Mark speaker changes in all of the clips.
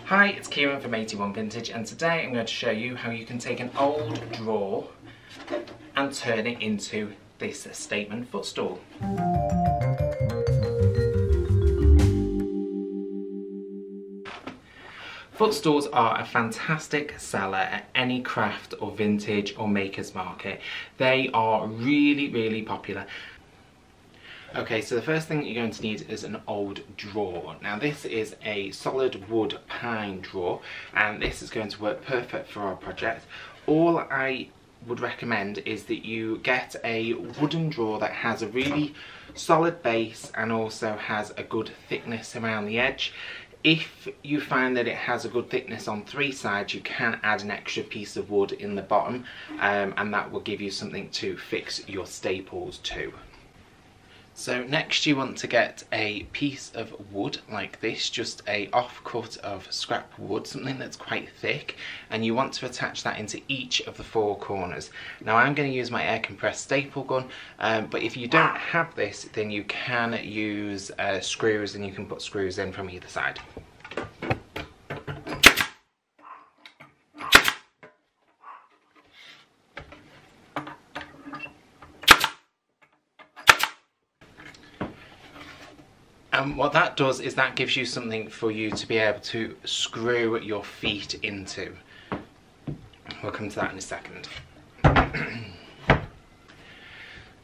Speaker 1: Hi, it's Kieran from 81 Vintage, and today I'm going to show you how you can take an old drawer and turn it into this statement footstool. Footstools are a fantastic seller at any craft or vintage or makers market. They are really popular. Okay, so the first thing that you're going to need is an old drawer. Now this is a solid wood pine drawer, and this is going to work perfect for our project. All I would recommend is that you get a wooden drawer that has a really solid base and also has a good thickness around the edge. If you find that it has a good thickness on three sides, you can add an extra piece of wood in the bottom, and that will give you something to fix your staples to. So next you want to get a piece of wood like this, just a offcut of scrap wood, something that's quite thick, and you want to attach that into each of the four corners. Now I'm going to use my air compressed staple gun, but if you don't have this, then you can use screws, and you can put screws in from either side. And what that does is that gives you something for you to be able to screw your feet into. We'll come to that in a second.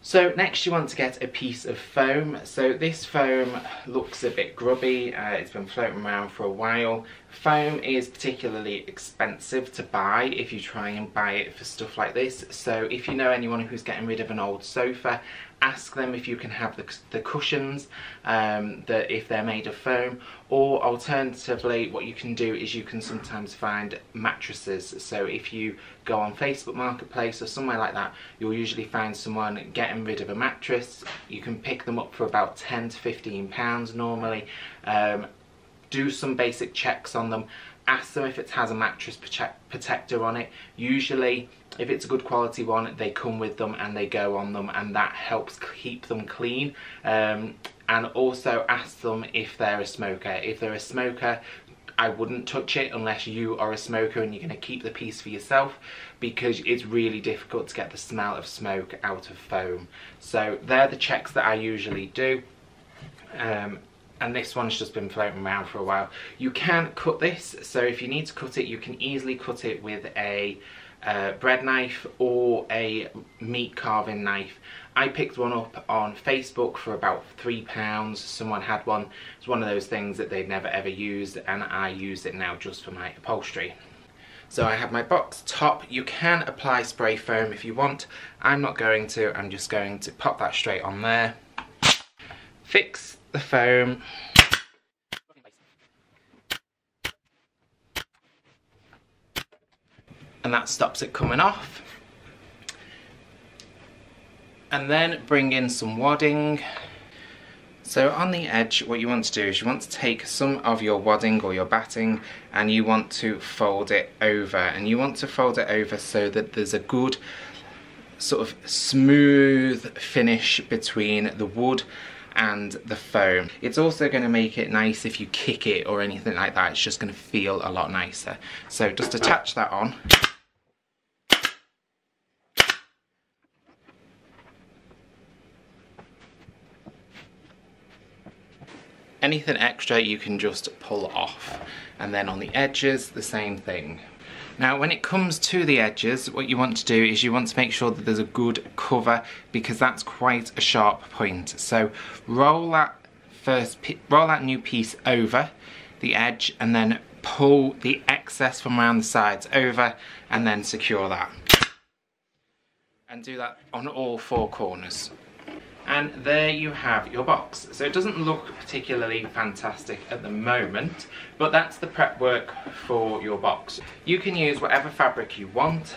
Speaker 1: So next you want to get a piece of foam. So this foam looks a bit grubby, it's been floating around for a while. Foam is particularly expensive to buy if you try and buy it for stuff like this. So if you know anyone who's getting rid of an old sofa, ask them if you can have the cushions, if they're made of foam, or alternatively what you can do is you can sometimes find mattresses. So if you go on Facebook Marketplace or somewhere like that, you'll usually find someone getting rid of a mattress. You can pick them up for about £10 to £15 normally. Do some basic checks on them. Ask them if it has a mattress protector on it. Usually, if it's a good quality one, they come with them and they go on them, and that helps keep them clean. And also ask them if they're a smoker. If they're a smoker, I wouldn't touch it unless you are a smoker and you're going to keep the piece for yourself, because it's really difficult to get the smell of smoke out of foam. So they're the checks that I usually do. And this one's just been floating around for a while. You can cut this, so if you need to cut it, you can easily cut it with a bread knife or a meat carving knife. I picked one up on Facebook for about £3. Someone had one. It's one of those things that they'd never ever used, and I use it now just for my upholstery. So I have my box top. You can apply spray foam if you want. I'm not going to. I'm just going to pop that straight on there. Fix the foam. And that stops it coming off. And then bring in some wadding. So on the edge, what you want to do is you want to take some of your wadding or your batting and you want to fold it over. And you want to fold it over so that there's a good sort of smooth finish between the wood and the foam. It's also going to make it nice if you kick it or anything like that. It's just going to feel a lot nicer. So just attach that on. Anything extra you can just pull off, and then on the edges the same thing. Now when it comes to the edges, what you want to do is you want to make sure that there's a good cover, because that's quite a sharp point. So roll that new piece over the edge and then pull the excess from around the sides over and then secure that. And do that on all four corners. And there you have your box. So it doesn't look particularly fantastic at the moment, but that's the prep work for your box. You can use whatever fabric you want.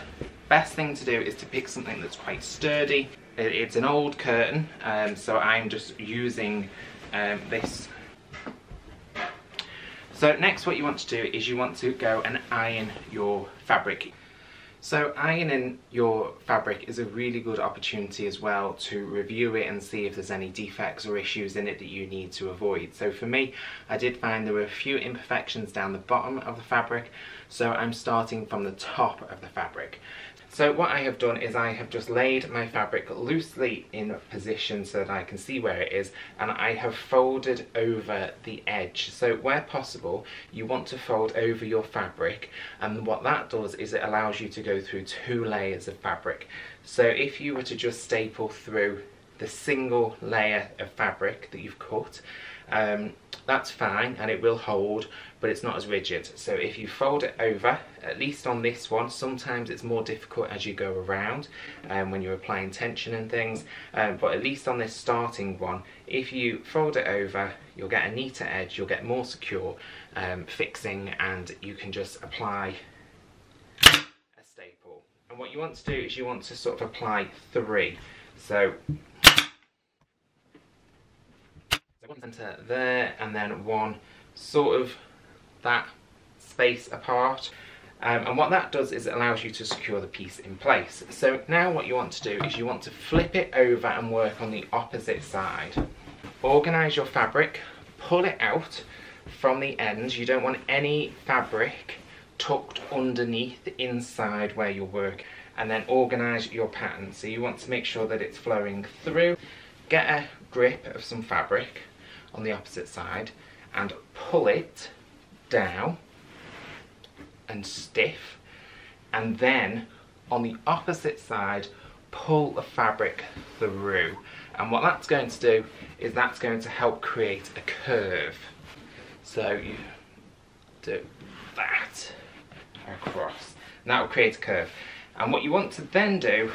Speaker 1: Best thing to do is to pick something that's quite sturdy. It's an old curtain, so I'm just using this. So next what you want to do is you want to go and iron your fabric. So ironing your fabric is a really good opportunity as well to review it and see if there's any defects or issues in it that you need to avoid. So for me, I did find there were a few imperfections down the bottom of the fabric, so I'm starting from the top of the fabric. So what I have done is I have just laid my fabric loosely in position so that I can see where it is, and I have folded over the edge. So where possible, you want to fold over your fabric, and what that does is it allows you to go through 2 layers of fabric. So if you were to just staple through the single layer of fabric that you've cut, that's fine and it will hold, but it's not as rigid. So if you fold it over, at least on this one, sometimes it's more difficult as you go around when you're applying tension and things, but at least on this starting one, if you fold it over, you'll get a neater edge, you'll get more secure fixing, and you can just apply a staple. And what you want to do is you want to sort of apply 3. So one centre there, and then one sort of that space apart, and what that does is it allows you to secure the piece in place. So now what you want to do is you want to flip it over and work on the opposite side. Organise your fabric, pull it out from the ends. You don't want any fabric tucked underneath inside where you work, and then organise your pattern. So you want to make sure that it's flowing through. Get a grip of some fabric on the opposite side and pull it down and stiff, and then on the opposite side pull the fabric through, and what that's going to do is that's going to help create a curve. So you do that across, and that will create a curve. And what you want to then do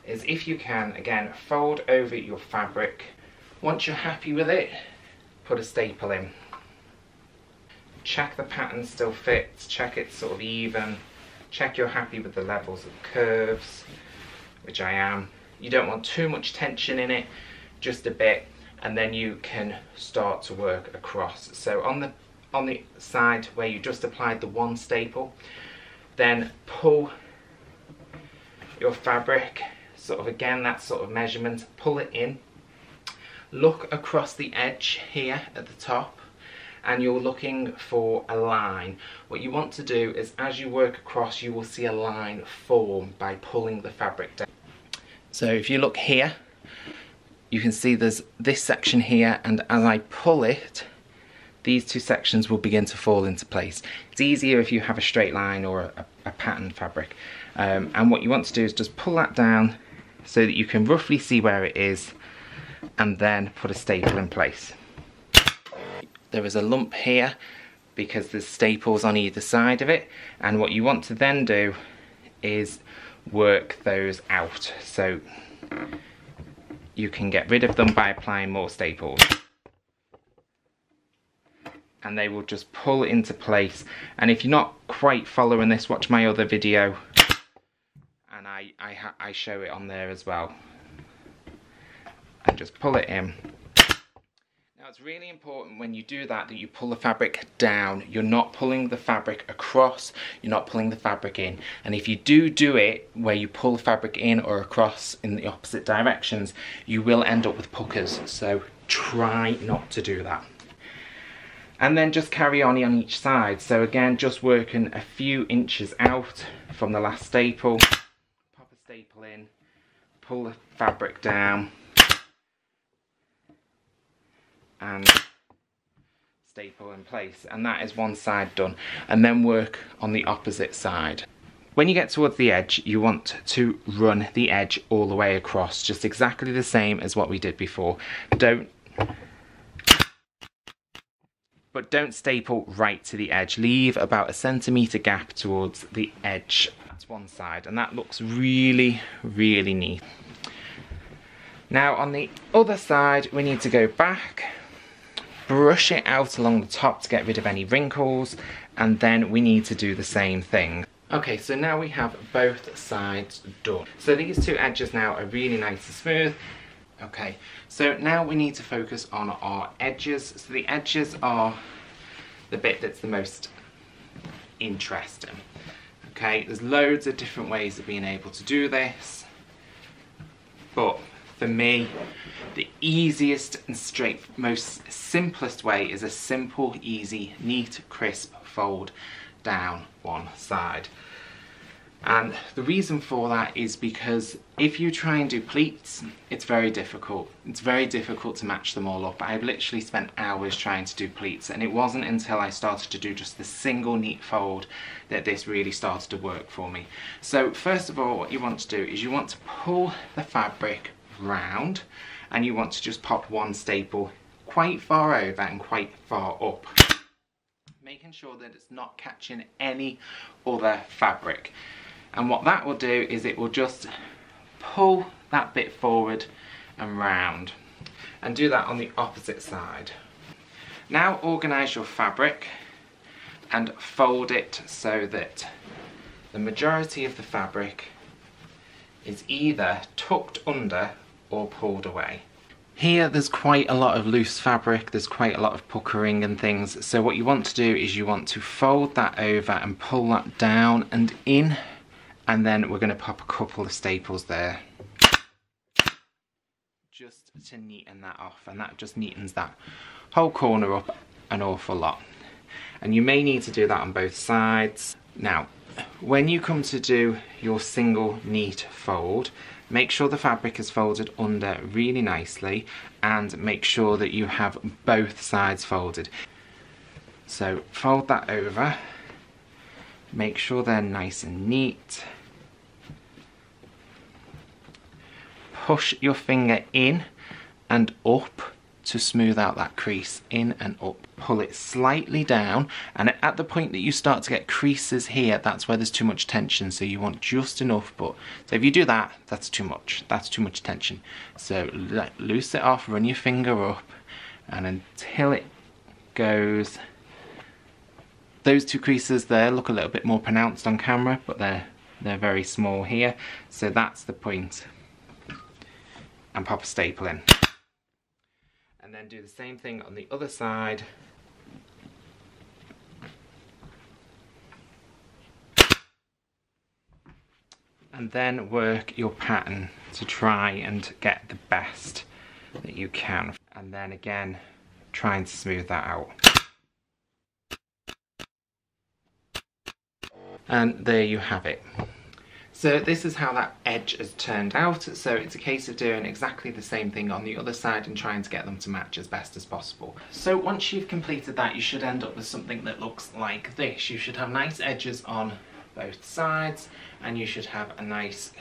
Speaker 1: is, if you can, again, fold over your fabric. Once you're happy with it, put a staple in. Check the pattern still fits, check it's sort of even, check you're happy with the levels of curves, which I am. You don't want too much tension in it, just a bit, and then you can start to work across. So on the side where you just applied the 1 staple, then pull your fabric, sort of again that sort of measurement, pull it in. Look across the edge here at the top, and you're looking for a line. What you want to do is, as you work across, you will see a line form by pulling the fabric down. So if you look here, you can see there's this section here, and as I pull it, these 2 sections will begin to fall into place. It's easier if you have a straight line or a pattern fabric. And what you want to do is just pull that down so that you can roughly see where it is, and then put a staple in place. There is a lump here because there's staples on either side of it, and what you want to then do is work those out. So you can get rid of them by applying more staples, and they will just pull into place. And if you're not quite following this, watch my other video, and I show it on there as well. And just pull it in. Now it's really important when you do that you pull the fabric down. You're not pulling the fabric across, you're not pulling the fabric in. And if you do it where you pull the fabric in or across in the opposite directions, you will end up with puckers. So try not to do that. And then just carry on each side. So again, just working a few inches out from the last staple. Pop a staple in, pull the fabric down, and staple in place, and that is one side done. And then work on the opposite side. When you get towards the edge, you want to run the edge all the way across, just exactly the same as what we did before. But don't staple right to the edge. Leave about a centimetre gap towards the edge. That's one side, and that looks really, really neat. Now on the other side, we need to go back, brush it out along the top to get rid of any wrinkles, and then we need to do the same thing. Okay, so now we have both sides done. So these 2 edges now are really nice and smooth. Okay, so now we need to focus on our edges. So the edges are the bit that's the most interesting. Okay, there's loads of different ways of being able to do this, but for me, the easiest and most simplest way is a simple, easy, neat, crisp fold down one side. And the reason for that is because if you try and do pleats, it's very difficult. It's very difficult to match them all up. I've literally spent hours trying to do pleats, and it wasn't until I started to do just the single neat fold that this really started to work for me. So first of all, what you want to do is you want to pull the fabric round, and you want to just pop one staple quite far over and quite far up, making sure that it's not catching any other fabric. And what that will do is it will just pull that bit forward and round, and do that on the opposite side. Now organise your fabric and fold it so that the majority of the fabric is either tucked under or pulled away. Here there's quite a lot of loose fabric, there's quite a lot of puckering and things, so what you want to do is you want to fold that over and pull that down and in, and then we're going to pop a couple of staples there just to neaten that off, and that just neatens that whole corner up an awful lot. And you may need to do that on both sides. Now, when you come to do your single neat fold, make sure the fabric is folded under really nicely, and make sure that you have both sides folded. So fold that over, make sure they're nice and neat. Push your finger in and up to smooth out that crease, in and up. Pull it slightly down, and at the point that you start to get creases here, that's where there's too much tension, so you want just enough. But so if you do that, that's too much tension. So loose it off, run your finger up, and until it goes, those two creases there look a little bit more pronounced on camera, but they're very small here, so that's the point. And pop a staple in. And then do the same thing on the other side. And then work your pattern to try and get the best that you can. And then again, trying to smooth that out. And there you have it. So this is how that edge has turned out. So it's a case of doing exactly the same thing on the other side and trying to get them to match as best as possible. So once you've completed that, you should end up with something that looks like this. You should have nice edges on both sides, and you should have a nice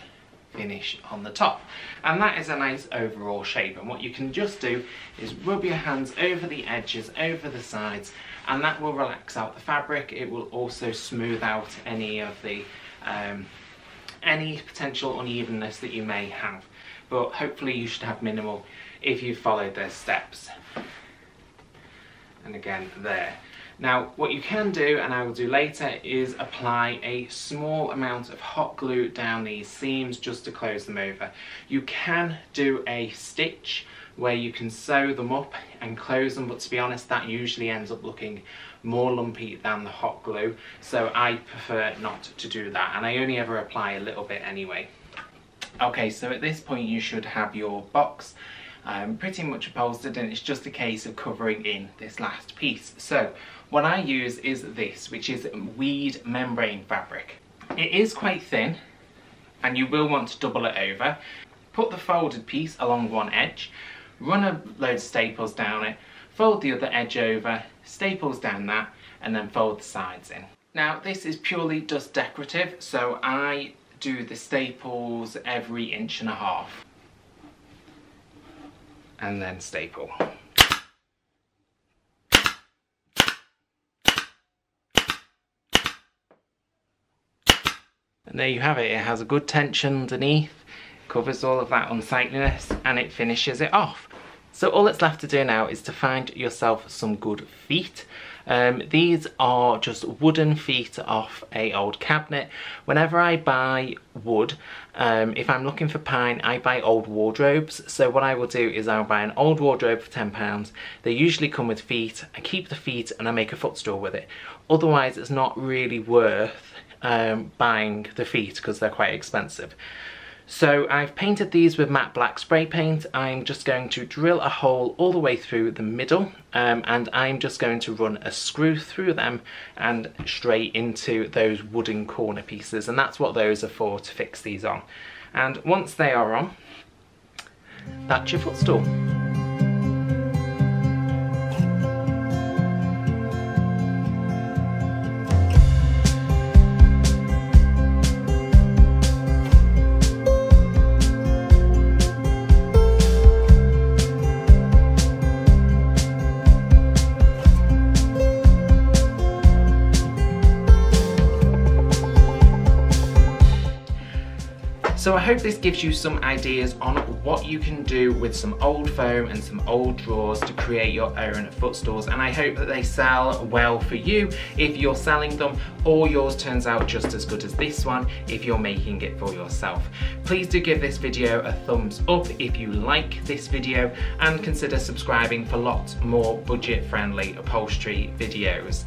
Speaker 1: finish on the top. And that is a nice overall shape. And what you can just do is rub your hands over the edges, over the sides, and that will relax out the fabric. It will also smooth out any of the any potential unevenness that you may have, but hopefully you should have minimal if you follow those steps. And again there. Now what you can do, and I will do later, is apply a small amount of hot glue down these seams just to close them over. You can do a stitch where you can sew them up and close them, but to be honest that usually ends up looking more lumpy than the hot glue, so I prefer not to do that, and I only ever apply a little bit anyway. Okay, so at this point you should have your box pretty much upholstered, and it's just a case of covering in this last piece. So what I use is this, which is weed membrane fabric. It is quite thin, and you will want to double it over. Put the folded piece along one edge, run a load of staples down it, fold the other edge over, staples down that, and then fold the sides in. Now this is purely just decorative, so I do the staples every 1.5 inches. And then staple. And there you have it. It has a good tension underneath, covers all of that unsightliness, and it finishes it off. So all that's left to do now is to find yourself some good feet. These are just wooden feet off a old cabinet. Whenever I buy wood, if I'm looking for pine, I buy old wardrobes. So what I will do is I'll buy an old wardrobe for £10. They usually come with feet. I keep the feet and I make a footstool with it. Otherwise it's not really worth buying the feet because they're quite expensive. So I've painted these with matte black spray paint. I'm just going to drill a hole all the way through the middle, and I'm just going to run a screw through them and straight into those wooden corner pieces, and that's what those are for, to fix these on. And once they are on, that's your footstool. So I hope this gives you some ideas on what you can do with some old foam and some old drawers to create your own footstools, and I hope that they sell well for you if you're selling them, or yours turns out just as good as this one if you're making it for yourself. Please do give this video a thumbs up if you like this video, and consider subscribing for lots more budget friendly upholstery videos.